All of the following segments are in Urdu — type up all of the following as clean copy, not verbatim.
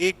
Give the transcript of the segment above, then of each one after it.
1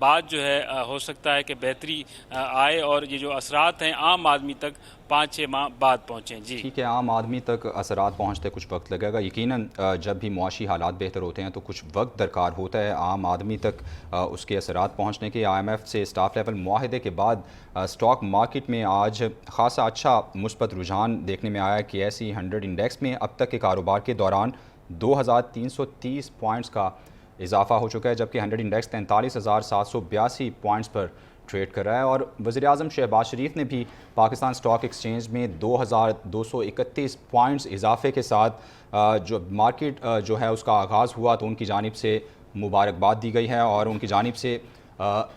بعد جو ہے ہو سکتا ہے کہ بہتری آئے اور یہ جو اثرات ہیں عام آدمی تک 5-6 ماہ بعد پہنچیں. جی ٹھیک ہے، عام آدمی تک اثرات پہنچتے کچھ وقت لگے گا. یقیناً جب بھی معاشی حالات بہتر ہوتے ہیں تو کچھ وقت درکار ہوتا ہے عام آدمی تک اس کے اثرات پہنچنے کے. IMF سے اسٹاف لیول معاہدے کے بعد اسٹاک مارکیٹ میں آج خاصا اچھا مثبت رجحان دیکھنے میں آیا کہ ایسی 100 انڈیکس میں اب تک کے کاروبار کے دوران 2330 پوائنٹس کا اضافہ ہو چکا ہے، جبکہ 100 انڈیکس 43,782 پوائنٹس پر ٹریڈ کر رہا ہے. اور وزیر اعظم شہباز شریف نے بھی پاکستان اسٹاک ایکسچینج میں 2231 پوائنٹس اضافے کے ساتھ جو مارکیٹ جو ہے اس کا آغاز ہوا تو ان کی جانب سے مبارکباد دی گئی ہے اور ان کی جانب سے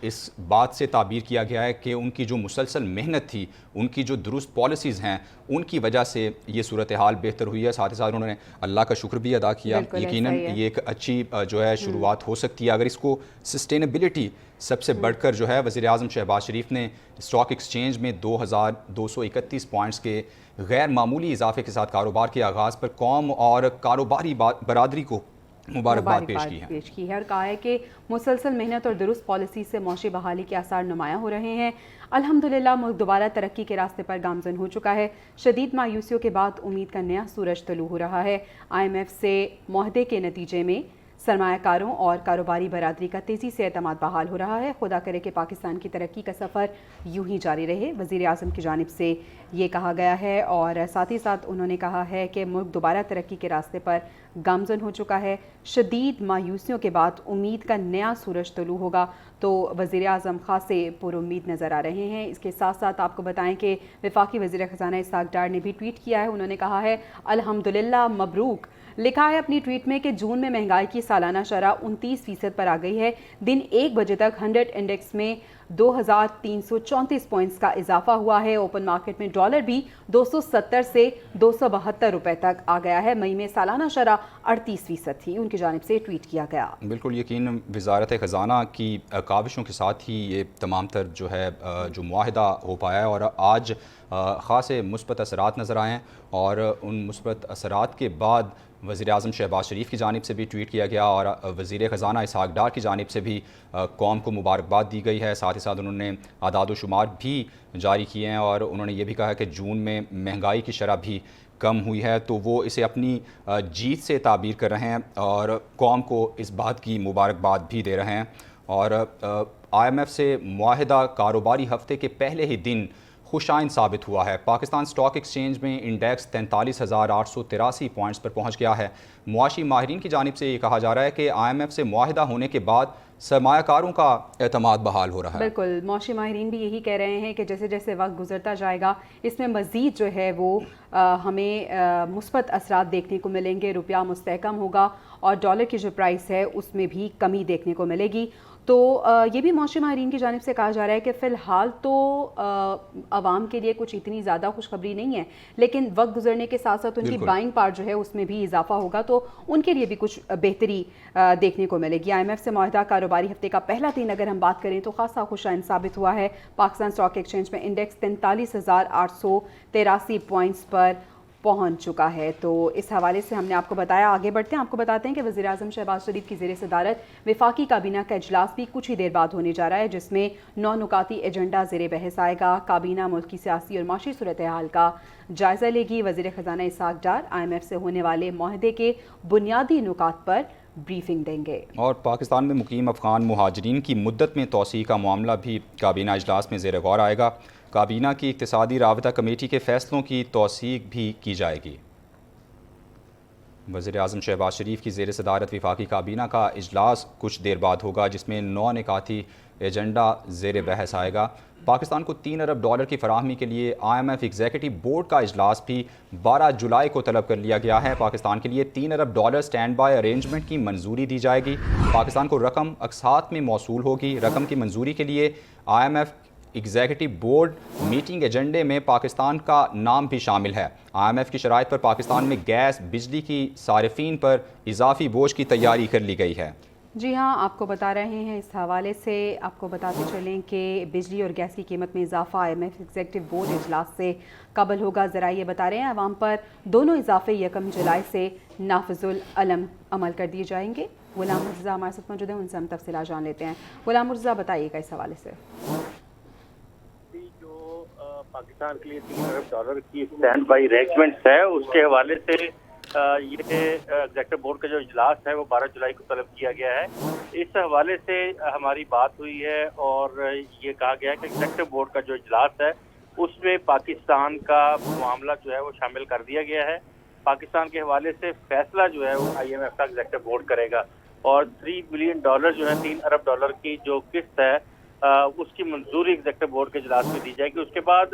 اس بات سے تعبیر کیا گیا ہے کہ ان کی جو مسلسل محنت تھی، ان کی جو درست پالیسیز ہیں، ان کی وجہ سے یہ صورتحال بہتر ہوئی ہے. ساتھ ہی ساتھ انہوں نے اللہ کا شکر بھی ادا کیا. یقیناً یہ ایک اچھی جو ہے شروعات ہو سکتی ہے اگر اس کو سسٹینیبلٹی سب سے بڑھ کر جو ہے. وزیر اعظم شہباز شریف نے اسٹاک ایکسچینج میں 2231 پوائنٹس کے غیر معمولی اضافے کے ساتھ کاروبار کے آغاز پر قوم اور کاروباری برادری کو مبارکباد پیش کی ہے اور کہا ہے کہ مسلسل محنت اور درست پالیسی سے معاشی بحالی کے آثار نمایاں ہو رہے ہیں. الحمدللہ ملک دوبارہ ترقی کے راستے پر گامزن ہو چکا ہے. شدید مایوسیوں کے بعد امید کا نیا سورج طلوع ہو رہا ہے. IMF سے معاہدے کے نتیجے میں سرمایہ کاروں اور کاروباری برادری کا تیزی سے اعتماد بحال ہو رہا ہے. خدا کرے کہ پاکستان کی ترقی کا سفر یوں ہی جاری رہے، وزیر اعظم کی جانب سے یہ کہا گیا ہے. اور ساتھ ہی ساتھ انہوں نے کہا ہے کہ ملک دوبارہ ترقی کے راستے پر گامزن ہو چکا ہے. شدید مایوسیوں کے بعد امید کا نیا سورج طلوع ہوگا. تو وزیر اعظم خاصے پر امید نظر آ رہے ہیں. اس کے ساتھ ساتھ آپ کو بتائیں کہ وفاقی وزیر خزانہ اسحاق ڈار نے بھی ٹویٹ کیا ہے. انہوں نے کہا ہے الحمدللہ مبروک. لکھا ہے اپنی ٹویٹ میں کہ جون میں مہنگائی کی سالانہ شرح 29% پر آ گئی ہے. دن 1 بجے تک 100 انڈیکس میں 2334 پوائنٹس کا اضافہ ہوا ہے. اوپن مارکیٹ میں ڈالر بھی 270 سے 272 روپے تک آ گیا ہے. مئی میں سالانہ شرح 38% تھی. ان کی جانب سے ٹویٹ کیا گیا. بالکل یقین وزارت خزانہ کی کاوشوں کے ساتھ ہی یہ تمام تر جو ہے جو معاہدہ ہو پایا ہے اور آج خاصے مثبت اثرات نظر آئے ہیں. اور ان مثبت اثرات کے بعد وزیر اعظم شہباز شریف کی جانب سے بھی ٹویٹ کیا گیا اور وزیر خزانہ اسحاق ڈار کی جانب سے بھی قوم کو مبارکباد دی گئی ہے. ساتھ ہی ساتھ انہوں نے اعداد و شمار بھی جاری کیے ہیں اور انہوں نے یہ بھی کہا کہ جون میں مہنگائی کی شرح بھی کم ہوئی ہے. تو وہ اسے اپنی جیت سے تعبیر کر رہے ہیں اور قوم کو اس بات کی مبارکباد بھی دے رہے ہیں. اور IMF سے معاہدہ کاروباری ہفتے کے پہلے ہی دن خوش آئند ثابت ہوا ہے. پاکستان اسٹاک ایکسچینج میں انڈیکس 43,883 پوائنٹس پر پہنچ گیا ہے. معاشی ماہرین کی جانب سے یہ کہا جا رہا ہے کہ IMF سے معاہدہ ہونے کے بعد سرمایہ کاروں کا اعتماد بحال ہو رہا ہے. بالکل معاشی ماہرین بھی یہی کہہ رہے ہیں کہ جیسے جیسے وقت گزرتا جائے گا اس میں مزید جو ہے وہ ہمیں مثبت اثرات دیکھنے کو ملیں گے. روپیہ مستحکم ہوگا اور ڈالر کی جو پرائس ہے اس میں بھی کمی دیکھنے کو ملے گی. تو یہ بھی معاشی ماہرین کی جانب سے کہا جا رہا ہے کہ فی الحال تو عوام کے لیے کچھ اتنی زیادہ خوشخبری نہیں ہے، لیکن وقت گزرنے کے ساتھ ساتھ ان کی بائنگ پاور جو ہے اس میں بھی اضافہ ہوگا تو ان کے لیے بھی کچھ بہتری دیکھنے کو ملے گی. IMF سے معاہدہ کاروباری ہفتے کا پہلا دن اگر ہم بات کریں تو خاصا خوش آئند ثابت ہوا ہے. پاکستان اسٹاک ایکسچینج میں انڈیکس 43,883 پوائنٹس پر پہنچ چکا ہے. تو اس حوالے سے ہم نے آپ کو بتایا. آگے بڑھتے ہیں، آپ کو بتاتے ہیں کہ وزیر اعظم شہباز شریف کی زیر صدارت وفاقی کابینہ کا اجلاس بھی کچھ ہی دیر بعد ہونے جا رہا ہے جس میں 9 نکاتی ایجنڈا زیر بحث آئے گا. کابینہ ملک کی سیاسی اور معاشی صورتحال کا جائزہ لے گی. وزیر خزانہ اسحاق ڈار IMF سے ہونے والے معاہدے کے بنیادی نکات پر بریفنگ دیں گے. اور پاکستان میں مقیم افغان مہاجرین کی مدت میں توسیع کا معاملہ بھی کابینہ اجلاس میں زیر غور آئے گا. کابینہ کی اقتصادی رابطہ کمیٹی کے فیصلوں کی توثیق بھی کی جائے گی. وزیر اعظم شہباز شریف کی زیر صدارت وفاقی کابینہ کا اجلاس کچھ دیر بعد ہوگا جس میں 9 نکاتی ایجنڈا زیر بحث آئے گا. پاکستان کو 3 ارب ڈالر کی فراہمی کے لیے IMF ایگزیکٹو بورڈ کا اجلاس بھی 12 جولائی کو طلب کر لیا گیا ہے. پاکستان کے لیے 3 ارب ڈالر سٹینڈ بائی ارینجمنٹ کی منظوری دی جائے گی. پاکستان کو رقم اقساط میں موصول ہوگی. رقم کی منظوری کے لیے IMF ایگزیکٹو بورڈ میٹنگ ایجنڈے میں پاکستان کا نام بھی شامل ہے. IMF کی شرائط پر پاکستان میں گیس بجلی کی صارفین پر اضافی بوجھ کی تیاری کر لی گئی ہے. جی ہاں، آپ کو بتا رہے ہیں اس حوالے سے آپ کو بتاتے چلیں کہ بجلی اور گیس کی قیمت میں اضافہ IMF ایگزیکٹو بورڈ اجلاس سے قبل ہوگا. ذرا یہ بتا رہے ہیں عوام پر دونوں اضافے 1 جولائی سے نافذ العمل کر دیے جائیں گے. غلام مرتضیٰ ہمارے ساتھ موجود ہیں، ان سے ہم تفصیلات جان لیتے ہیں۔ غلام مرتضیٰ بتائیے گا اس حوالے سے۔ جو پاکستان کے لیے $3 ارب کی اسٹینڈ بائی ارینجمنٹس ہے، اس کے حوالے سے یہ ایگزیکٹو بورڈ کا جو اجلاس ہے وہ 12 جولائی کو طلب کیا گیا ہے۔ اس حوالے سے ہماری بات ہوئی ہے اور یہ کہا گیا ہے کہ ایگزیکٹو بورڈ کا جو اجلاس ہے اس میں پاکستان کا معاملہ جو ہے وہ شامل کر دیا گیا ہے۔ پاکستان کے حوالے سے فیصلہ جو ہے وہ IMF کا ایگزیکٹو بورڈ کرے گا اور $3 بلین جو ہے $3 ارب کی جو قسط ہے اس کی منظوری ایگزیکٹو بورڈ کے اجلاس میں دی جائے گی۔ اس کے بعد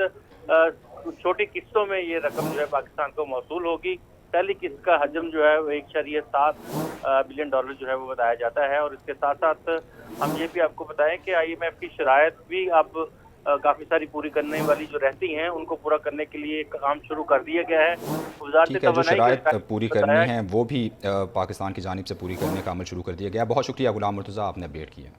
چھوٹی قسطوں میں یہ رقم جو ہے پاکستان کو موصول ہوگی۔ پہلی قسط کا حجم جو ہے وہ $1.7 بلین جو ہے وہ بتایا جاتا ہے، اور اس کے ساتھ ساتھ ہم یہ بھی آپ کو بتائیں کہ IMF کی شرائط بھی اب کافی ساری پوری کرنے والی جو رہتی ہیں ان کو پورا کرنے کے لیے کام شروع کر دیا گیا ہے۔ ٹھیک ہے، جو شرائط پوری کرنی ہیں وہ بھی پاکستان کی جانب سے پوری کرنے کا عمل شروع کر دیا گیا۔ بہت شکریہ غلام مرتضیٰ، آپ نے اپڈیٹ کیا۔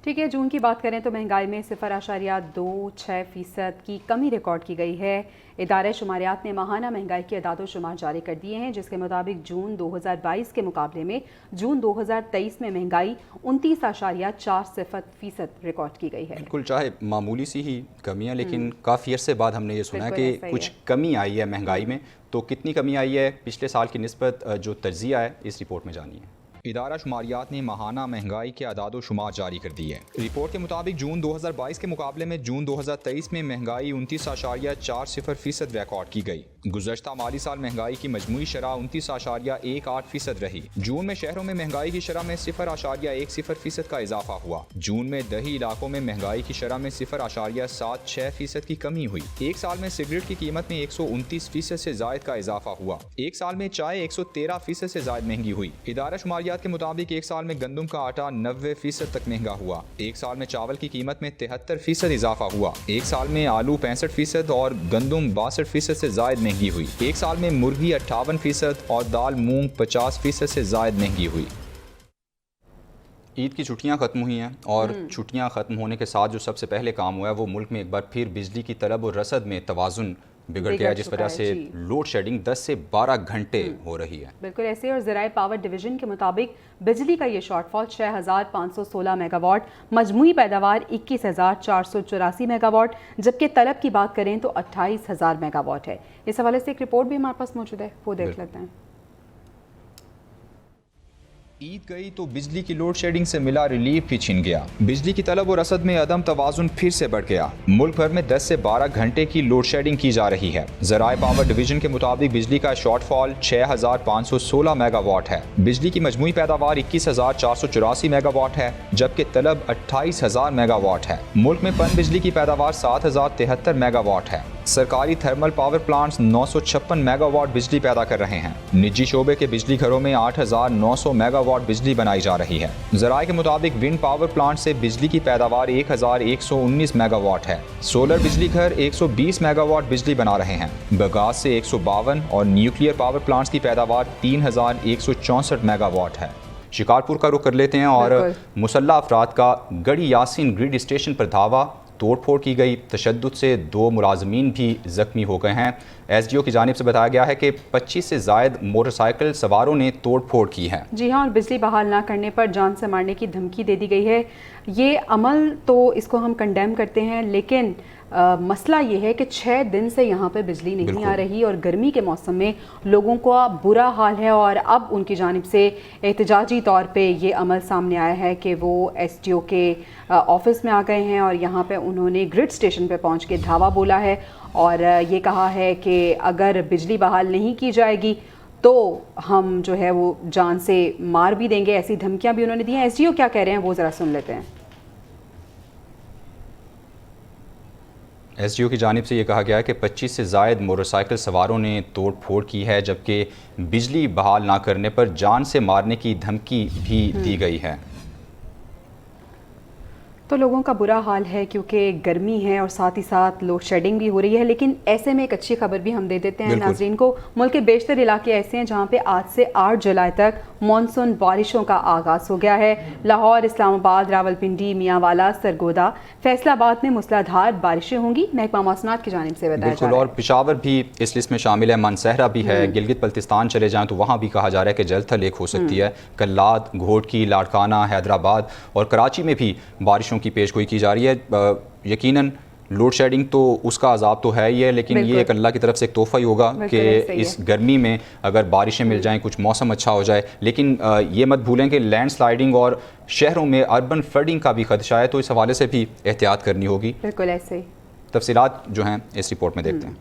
ٹھیک ہے، جون کی بات کریں تو مہنگائی میں 0.26% کی کمی ریکارڈ کی گئی ہے۔ ادارہ شماریات نے ماہانہ مہنگائی کے اعداد و شمار جاری کر دیے ہیں، جس کے مطابق جون 2022 کے مقابلے میں جون 2023 میں مہنگائی 29.4% ریکارڈ کی گئی ہے۔ بالکل، چاہے معمولی سی ہی کمیاں، لیکن کافی عرصے بعد ہم نے یہ سنا کہ کچھ کمی آئی ہے مہنگائی میں۔ تو کتنی کمی آئی ہے پچھلے سال کی نسبت، جو تجزیہ ہے اس رپورٹ میں جانیے۔ ادارہ شماریات نے ماہانہ مہنگائی کے اعداد و شمار جاری کر دی ہے۔ رپورٹ کے مطابق جون 2022 کے مقابلے میں جون 2023 میں مہنگائی 29.40% ریکارڈ کی گئی۔ گزشتہ مالی سال مہنگائی کی مجموعی شرح 29.18% رہی۔ جون میں شہروں میں مہنگائی کی شرح میں 0.10% کا اضافہ ہوا۔ جون میں دیہی علاقوں میں مہنگائی کی شرح میں 0.76% کی کمی ہوئی۔ ایک سال میں سگریٹ کی قیمت میں 129% سے زائد کا اضافہ ہوا۔ ایک سال میں چائے 113% سے زائد مہنگی ہوئی۔ ادارہ شماریات کے مطابق ایک سال میں گندم کا آٹا 90% تک مہنگا ہوا۔ ایک سال میں چاول کی قیمت میں 73% اضافہ ہوا۔ ایک سال میں آلو 65% اور گندم 62% سے زائد مہنگی ہوئی۔ ایک سال میں مرغی 58% اور دال مونگ 50% سے زائد مہنگی ہوئی۔ عید کی چھٹیاں ختم ہوئی ہیں اور چھٹیاں ختم ہونے کے ساتھ جو سب سے پہلے کام ہوا ہے وہ ملک میں ایک بار پھر بجلی کی طلب اور رسد میں توازن بگڑ گیا ہے، جس وجہ سے لوڈ شیڈنگ 10 سے 12 گھنٹے ہو رہی ہے۔ بالکل ایسے، اور ذرائع پاور ڈویژن کے مطابق بجلی کا یہ شارٹ فال 6516 میگا واٹ، مجموعی پیداوار 21484 میگا واٹ، جبکہ طلب کی بات کریں تو 28000 میگا واٹ ہے۔ اس حوالے سے ایک رپورٹ بھی ہمارے پاس موجود ہے، وہ دیکھ لیتے ہیں۔ عید گئی تو بجلی کی لوڈ شیڈنگ سے ملا ریلیف بھی چھن گیا۔ بجلی کی طلب و رسد میں عدم توازن پھر سے بڑھ گیا۔ ملک بھر میں 10 سے 12 گھنٹے کی لوڈ شیڈنگ کی جا رہی ہے۔ ذرائع پاور ڈویژن کے مطابق بجلی کا شارٹ فال 6516 میگا واٹ ہے۔ بجلی کی مجموعی پیداوار 21484 میگا واٹ ہے، جبکہ طلب 28000 میگا واٹ ہے۔ ملک میں پن بجلی کی پیداوار 7073 میگا واٹ ہے۔ سرکاری thermal power plants 956 mega what بجلی پیدا کر رہے ہیں۔ نجی شعبے کے بجلی گھروں میں 8900 میگا واٹ بجلی بنائی جا رہی ہے۔ ذرائع کے مطابق ونڈ پاور پلانٹ سے بجلی کی پیداوار 1119 میگا واٹ ہے۔ سولر بجلی گھر 120 میگا واٹ بجلی بنا رہے ہیں۔ بگاس سے 152 اور نیوکلیئر پاور پلانٹس کی پیداوار 3164 میگا واٹ ہے۔ شکارپور کا رخ کر لیتے ہیں اور مسلح افراد کا گڑھی یاسین گریڈ اسٹیشن پر دھاوا، توڑ پھوڑ کی گئی۔ تشدد سے 2 ملازمین بھی زخمی ہو گئے ہیں۔ SDO کی جانب سے بتایا گیا ہے کہ 25 سے زائد موٹر سائیکل سواروں نے توڑ پھوڑ کی ہے۔ جی ہاں، اور بجلی بحال نہ کرنے پر جان سے مارنے کی دھمکی دے دی گئی ہے۔ یہ عمل تو اس کو ہم کنڈیم کرتے ہیں، لیکن مسئلہ یہ ہے کہ 6 دن سے یہاں پہ بجلی نہیں آ رہی اور گرمی کے موسم میں لوگوں کا برا حال ہے، اور اب ان کی جانب سے احتجاجی طور پہ یہ عمل سامنے آیا ہے کہ وہ SDO کے آفس میں آ گئے ہیں اور یہاں پہ انہوں نے گرڈ اسٹیشن پہ پہنچ کے دھاوا بولا ہے اور یہ کہا ہے کہ اگر بجلی بحال نہیں کی جائے گی تو ہم جو ہے وہ جان سے مار بھی دیں گے، ایسی دھمکیاں بھی انہوں نے دی ہیں۔ SDO کیا کہہ رہے ہیں وہ ذرا سن لیتے ہیں۔ SDO کی جانب سے یہ کہا گیا ہے کہ 25 سے زائد موٹر سائیکل سواروں نے توڑ پھوڑ کی ہے، جبکہ بجلی بحال نہ کرنے پر جان سے مارنے کی دھمکی بھی دی گئی ہے۔ تو لوگوں کا برا حال ہے کیونکہ گرمی ہے اور ساتھ ہی ساتھ لوڈ شیڈنگ بھی ہو رہی ہے، لیکن ایسے میں ایک اچھی خبر بھی ہم دے دیتے ہیں ناظرین کو۔ ملک کے بیشتر علاقے ایسے ہیں جہاں پہ آج سے 8 جولائی تک مانسون بارشوں کا آغاز ہو گیا ہے۔ لاہور، اسلام آباد، راولپنڈی، میاں والا، سرگودا، فیصل آباد میں موسلا دھار بارشیں ہوں گی، محکمہ موسمیات کی جانب سے بتایا جا رہا ہے۔ اور پشاور بھی اس لسٹ میں شامل ہے، مانسہرہ بھی ہے، گلگت بلتستان چلے جائیں تو وہاں بھی کہا جا رہا ہے کہ جلد تھل ایک ہو سکتی ہے۔ کلات، گھوٹکی، لاڑکانہ، حیدرآباد اور کراچی میں بھی بارشوں کی پیشگوئی کی جا رہی ہے۔ یقیناً لوڈ شیڈنگ تو اس کا عذاب تو ہے ہی ہے، لیکن یہ ایک اللہ کی طرف سے ایک تحفہ ہی ہوگا کہ اس گرمی میں اگر بارشیں مل جائیں، کچھ موسم اچھا ہو جائے۔ لیکن یہ مت بھولیں کہ لینڈ سلائڈنگ اور شہروں میں اربن فلڈنگ کا بھی خدشہ ہے، تو اس حوالے سے بھی احتیاط کرنی ہوگی۔ بالکل ایسے ہی تفصیلات جو ہیں اس رپورٹ میں دیکھتے ہیں۔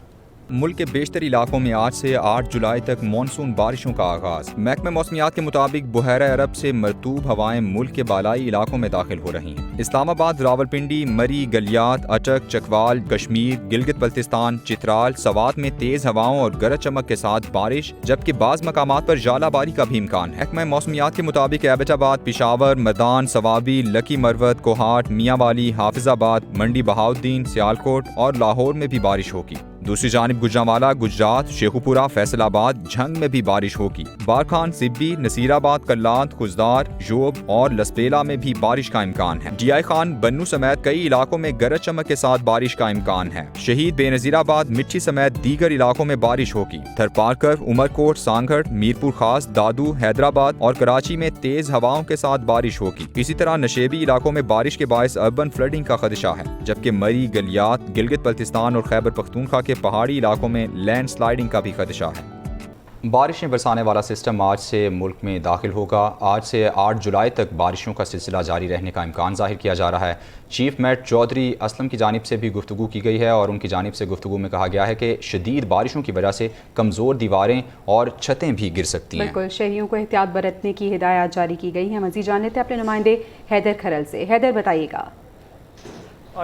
ملک کے بیشتر علاقوں میں آج سے 8 جولائی تک مانسون بارشوں کا آغاز۔ محکمہ موسمیات کے مطابق بحیرہ عرب سے مرطوب ہوائیں ملک کے بالائی علاقوں میں داخل ہو رہی ہیں۔ اسلام آباد، راولپنڈی، مری، گلیات، اٹک، چکوال، کشمیر، گلگت بلتستان، چترال، سوات میں تیز ہواؤں اور گرج چمک کے ساتھ بارش، جبکہ بعض مقامات پر ژالہ باری کا بھی امکان ہے۔ محکمہ موسمیات کے مطابق ایبٹ آباد، پشاور، مردان، سوابی، لکی مروت، کوہاٹ، میاں والی، حافظ آباد، منڈی بہاؤالدین، سیالکوٹ اور لاہور میں بھی بارش ہوگی۔ دوسری جانب گوجرانوالہ، گجرات، شیخوپورہ، فیصل آباد، جھنگ میں بھی بارش ہوگی۔ بارکھان، سبی، نصیر آباد، کلات، خزدار، جوب اور لسبیلا میں بھی بارش کا امکان ہے۔ ڈی آئی خان، بنو سمیت کئی علاقوں میں گرج چمک کے ساتھ بارش کا امکان ہے۔ شہید بے نظیر آباد، مٹھی سمیت دیگر علاقوں میں بارش ہوگی۔ تھرپارکر، عمرکوٹ، سانگھڑ، میرپور خاص، دادو، حیدرآباد اور کراچی میں تیز ہواؤں کے ساتھ بارش ہوگی۔ اسی طرح نشیبی علاقوں میں بارش کے باعث اربن فلڈنگ کا خدشہ ہے، جبکہ مری، گلیات، گلگت بلتستان اور خیبر پختونخوا کے پہاڑی علاقوں میں لینڈ سلائڈنگ کا بھی خدشہ ہے۔ بارشیں برسانے والا سسٹم آج سے ملک میں داخل ہوگا۔ آج سے 8 جولائی تک بارشوں کا سلسلہ جاری رہنے کا امکان ظاہر کیا جا رہا ہے۔ چیف میٹ چودھری اسلم کی جانب سے بھی گفتگو کی گئی ہے اور ان کی جانب سے گفتگو میں کہا گیا ہے کہ شدید بارشوں کی وجہ سے کمزور دیواریں اور چھتیں بھی گر سکتی ہیں۔ بالکل، شہریوں کو احتیاط برتنے کی ہدایات جاری کی گئی ہیں۔ مزید جان لیتے ہیں اپنے نمائندے حیدر کھرل سے۔ حیدر، بتائیے گا۔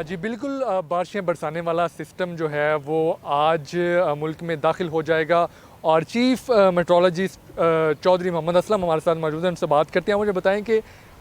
جی بالکل، بارشیں برسانے والا سسٹم جو ہے وہ آج ملک میں داخل ہو جائے گا اور چیف میٹرولوجسٹ چودھری محمد اسلم ہمارے ساتھ موجود ہیں، ان سے بات کرتے ہیں۔ مجھے بتائیں کہ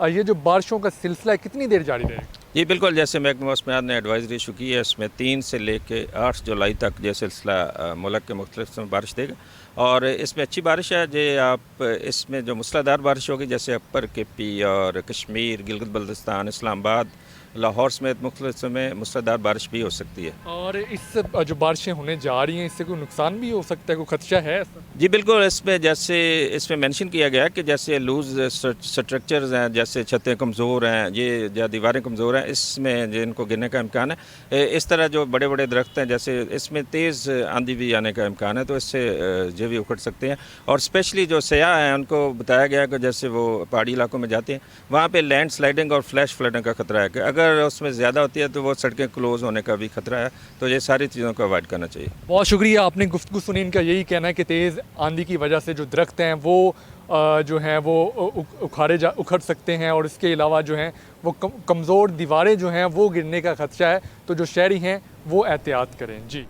یہ جو بارشوں کا سلسلہ ہے کتنی دیر جاری رہے گا؟ جی بالکل، جیسے محکمہ موسمیات نے ایڈوائزری ایشو کی ہے، اس میں 3 سے لے کے 8 جولائی تک یہ سلسلہ ملک کے مختلف حصوں میں بارش دے گا اور اس میں اچھی بارش ہے۔ جی آپ اس میں جو موسلادھار بارش ہوگی جیسے اپر کے پی اور کشمیر، گلگت بلتستان، اسلام آباد، لاہور سمیت مختلف حصوں میں موسلادھار بارش بھی ہو سکتی ہے۔ اور اس جو بارشیں ہونے جا رہی ہیں اس سے کوئی نقصان بھی ہو سکتا ہے، کوئی خدشہ ہے؟ جی بالکل، اس میں جیسے اس میں مینشن کیا گیا کہ جیسے لوز سٹرکچرز ہیں، جیسے چھتیں کمزور ہیں، یہ یا دیواریں کمزور ہیں، اس میں جن کو گرنے کا امکان ہے۔ اس طرح جو بڑے بڑے درخت ہیں جیسے اس میں تیز آندھی بھی آنے کا امکان ہے، تو اس سے یہ بھی اکھڑ سکتے ہیں۔ اور اسپیشلی جو سیاح ہیں ان کو بتایا گیا کہ جیسے وہ پہاڑی علاقوں میں جاتے ہیں وہاں پہ لینڈ سلائڈنگ اور فلیش فلڈنگ کا خطرہ ہے کہ اگر اس میں زیادہ ہوتی ہے تو وہ سڑکیں کلوز ہونے کا بھی خطرہ ہے، تو یہ ساری چیزوں کو اوائڈ کرنا چاہیے۔ بہت شکریہ، آپ نے گفتگو سنی۔ ان کا یہی کہنا ہے کہ تیز آندھی کی وجہ سے جو درخت ہیں وہ جو ہیں وہ اکھڑ سکتے ہیں اور اس کے علاوہ جو ہیں وہ کمزور دیواریں جو ہیں وہ گرنے کا خدشہ ہے، تو جو شہری ہیں وہ احتیاط کریں۔ جی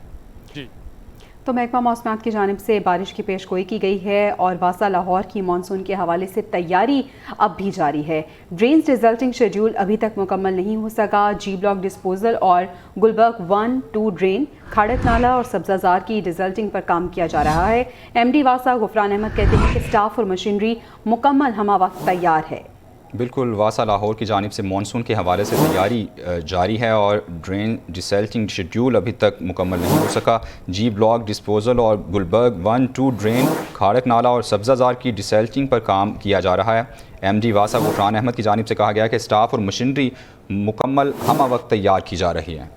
تو محکمہ موسمیات کی جانب سے بارش کی پیش گوئی کی گئی ہے اور واسا لاہور کی مانسون کے حوالے سے تیاری اب بھی جاری ہے۔ ڈرینز ریزلٹنگ شیڈیول ابھی تک مکمل نہیں ہو سکا۔ جی بلاک ڈسپوزل اور گلبرگ 1-2 ڈرین، کھاڑک نالہ اور سبزہ زار کی ریزلٹنگ پر کام کیا جا رہا ہے۔ ایم ڈی واسا غفران احمد کہتے ہیں کہ سٹاف اور مشینری مکمل ہمہ وقت تیار ہے۔ بالکل، واسا لاہور کی جانب سے مانسون کے حوالے سے تیاری جاری ہے اور ڈرین ڈیسلٹنگ شیڈیول ابھی تک مکمل نہیں ہو سکا۔ جی بلاک ڈسپوزل اور گلبرگ 1-2 ڈرین، کھاڑک نالہ اور سبزہ زار کی ڈیسلٹنگ پر کام کیا جا رہا ہے۔ ایم ڈی واسا غفران احمد کی جانب سے کہا گیا کہ سٹاف اور مشینری مکمل ہمہ وقت تیار کی جا رہی ہے۔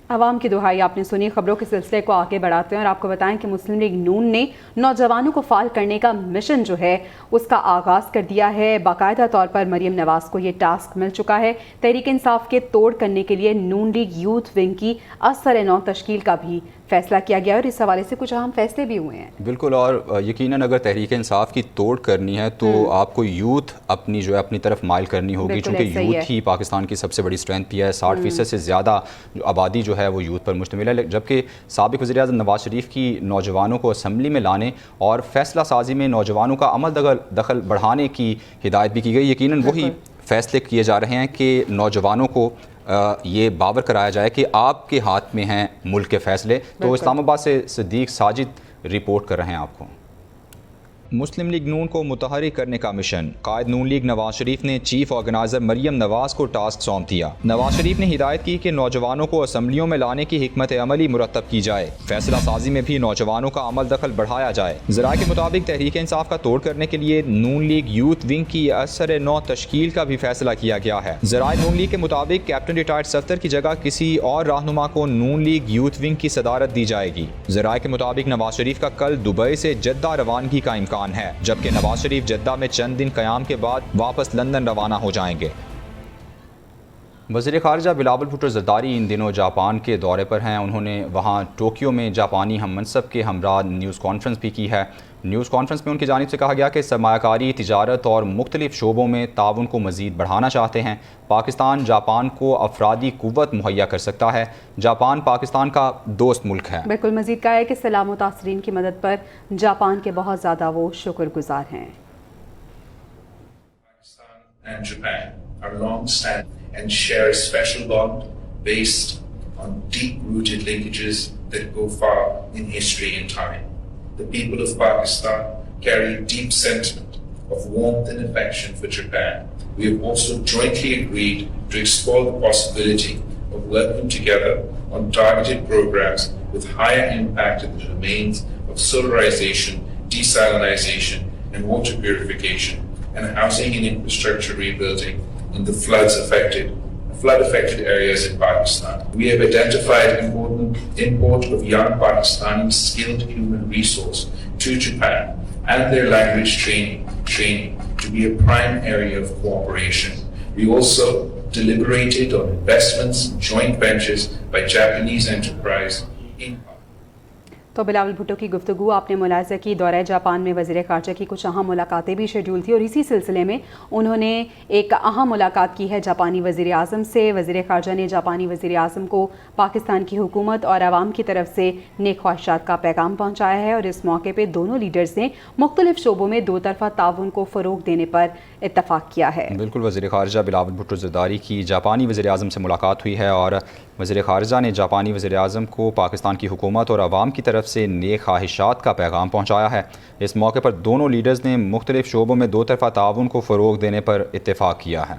عوام کی دہائی آپ نے سنی۔ خبروں کے سلسلے کو آگے بڑھاتے ہیں اور آپ کو بتائیں کہ مسلم لیگ نون نے نوجوانوں کو فعال کرنے کا مشن جو ہے اس کا آغاز کر دیا ہے۔ باقاعدہ طور پر مریم نواز کو یہ ٹاسک مل چکا ہے۔ تحریک انصاف کے توڑ کرنے کے لیے نون لیگ یوتھ ونگ کی اثر نو تشکیل کا بھی فیصلہ کیا گیا اور اس حوالے سے کچھ اہم فیصلے بھی ہوئے ہیں۔ بالکل، اور یقیناً اگر تحریک انصاف کی توڑ کرنی ہے تو آپ کو یوتھ اپنی جو ہے اپنی طرف مائل کرنی ہوگی، چونکہ یوتھ ہی پاکستان کی سب سے بڑی اسٹرینتھ بھی ہے۔ 60% سے زیادہ آبادی جو ہے وہ یوتھ پر مشتمل ہے، جبکہ سابق وزیر اعظم نواز شریف کی نوجوانوں کو اسمبلی میں لانے اور فیصلہ سازی میں نوجوانوں کا عمل دخل بڑھانے کی ہدایت بھی کی گئی۔ یقیناً وہی فیصلے کیے جا رہے ہیں کہ نوجوانوں کو یہ باور کرایا جائے کہ آپ کے ہاتھ میں ہیں ملک کے فیصلے. تو اسلام آباد سے صدیق ساجد رپورٹ کر رہے ہیں آپ کو. مسلم لیگ نون کو متحرک کرنے کا مشن. قائد نون لیگ نواز شریف نے چیف آرگنائزر مریم نواز کو ٹاسک سونپ دیا. نواز شریف نے ہدایت کی کہ نوجوانوں کو اسمبلیوں میں لانے کی حکمت عملی مرتب کی جائے. فیصلہ سازی میں بھی نوجوانوں کا عمل دخل بڑھایا جائے. ذرائع کے مطابق تحریک انصاف کا توڑ کرنے کے لیے نون لیگ یوتھ ونگ کی اثر نو تشکیل کا بھی فیصلہ کیا گیا ہے. ذرائع نون لیگ کے مطابق کیپٹن ریٹائرڈ صفدر کی جگہ کسی اور رہنما کو نون لیگ یوتھ ونگ کی صدارت دی جائے گی. ذرائع کے مطابق نواز شریف کا کل دبئی سے جدہ روانگی کا امکان ہے، جبکہ نواز شریف جدہ میں چند دن قیام کے بعد واپس لندن روانہ ہو جائیں گے. وزیر خارجہ بلاول بھٹو زرداری ان دنوں جاپان کے دورے پر ہیں. انہوں نے وہاں ٹوکیو میں جاپانی ہم منصب کے ہمراہ نیوز کانفرنس بھی کی ہے. نیوز کانفرنس میں ان کی جانب سے کہا گیا کہ سرمایہ کاری، تجارت اور مختلف شعبوں میں تعاون کو مزید بڑھانا چاہتے ہیں. پاکستان جاپان کو افرادی قوت مہیا کر سکتا ہے. جاپان پاکستان کا دوست ملک ہے. بالکل. مزید کہا ہے کہ سیلاب متاثرین کی مدد پر جاپان کے بہت زیادہ وہ شکر گزار ہیں. And Japan are long-standing and share a special bond based on deep-rooted linkages that go far in history and time. The people of Pakistan carry a deep sentiment of warmth and affection for Japan. We have also jointly agreed to explore the possibility of working together on targeted programs with higher impact in the domains of solarization, desalinization, and water purification, and housing and infrastructure rebuilding in the flood-affected areas in Pakistan. We have identified important import of young Pakistani skilled human resource to Japan and their language training to be a prime area of cooperation. We also deliberated on investments and joint ventures by Japanese enterprise in تو بلاول بھٹو کی گفتگو آپ نے ملاحظہ کی. دورہ جاپان میں وزیر خارجہ کی کچھ اہم ملاقاتیں بھی شیڈول تھی اور اسی سلسلے میں انہوں نے ایک اہم ملاقات کی ہے جاپانی وزیر اعظم سے. وزیر خارجہ نے جاپانی وزیر اعظم کو پاکستان کی حکومت اور عوام کی طرف سے نیک خواہشات کا پیغام پہنچایا ہے اور اس موقع پہ دونوں لیڈرز نے مختلف شعبوں میں دو طرفہ تعاون کو فروغ دینے پر اتفاق کیا ہے. بالکل. وزیر خارجہ بلاول بھٹو زرداری کی جاپانی وزیر اعظم سے ملاقات ہوئی ہے اور وزیر خارجہ نے جاپانی وزیر اعظم کو پاکستان کی حکومت اور عوام کی طرف سے نیک خواہشات کا پیغام پہنچایا ہے. اس موقع پر دونوں لیڈرز نے مختلف شعبوں میں دو طرفہ تعاون کو فروغ دینے پر اتفاق کیا ہے.